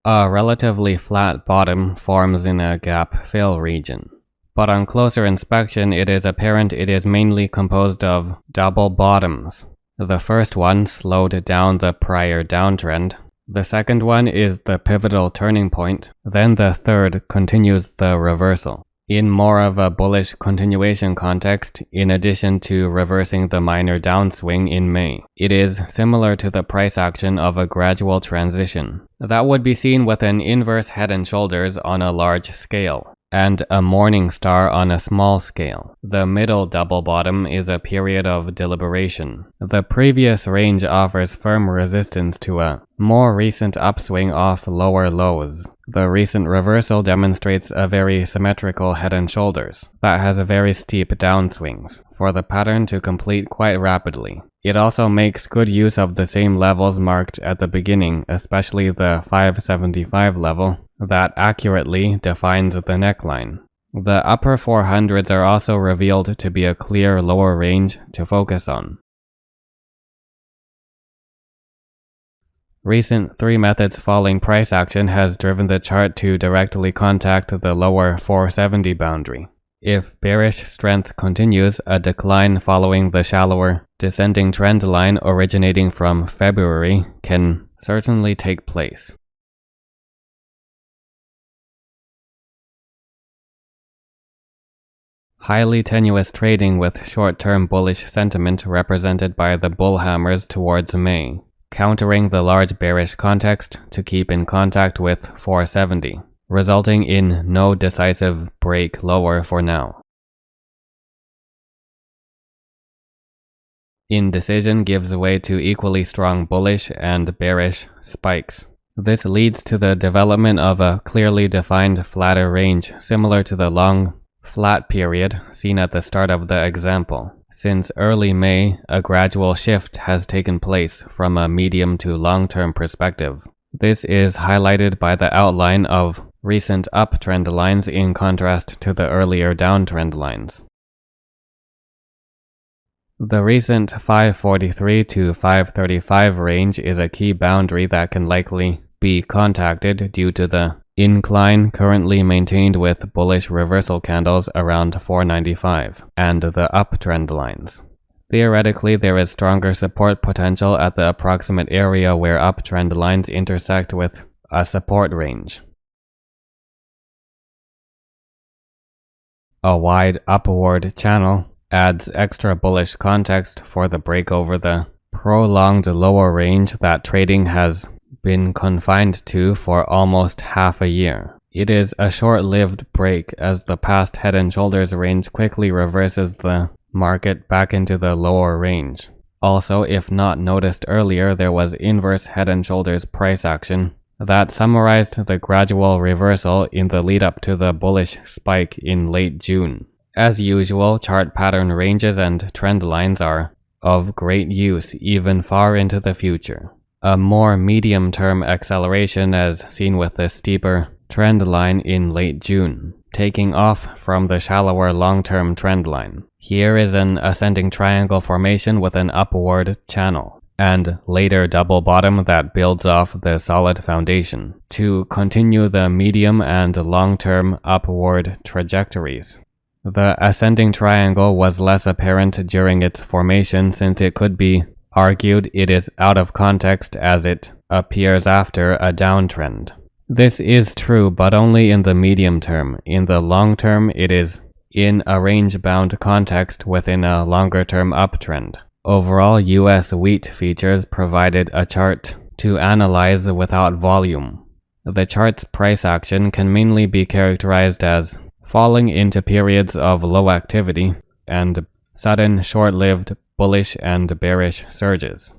A relatively flat bottom forms in a gap fill region, but on closer inspection it is apparent it is mainly composed of double bottoms. The first one slowed down the prior downtrend, the second one is the pivotal turning point, then the third continues the reversal. In more of a bullish continuation context, in addition to reversing the minor downswing in May, it is similar to the price action of a gradual transition. That would be seen with an inverse head and shoulders on a large scale, and a morning star on a small scale. The middle double bottom is a period of deliberation. The previous range offers firm resistance to a more recent upswing off lower lows. The recent reversal demonstrates a very symmetrical head and shoulders that has very steep downswings for the pattern to complete quite rapidly. It also makes good use of the same levels marked at the beginning, especially the 575 level that accurately defines the neckline. The upper 400s are also revealed to be a clear lower range to focus on. Recent 3 methods falling price action has driven the chart to directly contact the lower 470 boundary. If bearish strength continues, a decline following the shallower descending trend line originating from February can certainly take place. Highly tenuous trading with short-term bullish sentiment represented by the bull hammers towards May, countering the large bearish context to keep in contact with 470, resulting in no decisive break lower for now. Indecision gives way to equally strong bullish and bearish spikes. This leads to the development of a clearly defined flatter range similar to the long flat period seen at the start of the example. Since early May, a gradual shift has taken place from a medium to long-term perspective. This is highlighted by the outline of recent uptrend lines in contrast to the earlier downtrend lines. The recent 543 to 535 range is a key boundary that can likely be contacted due to the incline currently maintained with bullish reversal candles around 495 and the uptrend lines. Theoretically, there is stronger support potential at the approximate area where uptrend lines intersect with a support range. A wide upward channel adds extra bullish context for the break over the prolonged lower range that trading has been confined to for almost half a year. It is a short-lived break as the past head and shoulders range quickly reverses the market back into the lower range. Also, if not noticed earlier, there was inverse head and shoulders price action that summarized the gradual reversal in the lead up to the bullish spike in late June. As usual, chart pattern ranges and trend lines are of great use even far into the future. A more medium-term acceleration as seen with the steeper trend line in late June, taking off from the shallower long-term trend line. Here is an ascending triangle formation with an upward channel, and later double bottom that builds off the solid foundation to continue the medium and long-term upward trajectories. The ascending triangle was less apparent during its formation since it could be argued it is out of context as it appears after a downtrend. This is true, but only in the medium term. In the long term, it is in a range-bound context within a longer-term uptrend. Overall, US wheat features provided a chart to analyze without volume. The chart's price action can mainly be characterized as falling into periods of low activity and sudden short-lived bullish and bearish surges.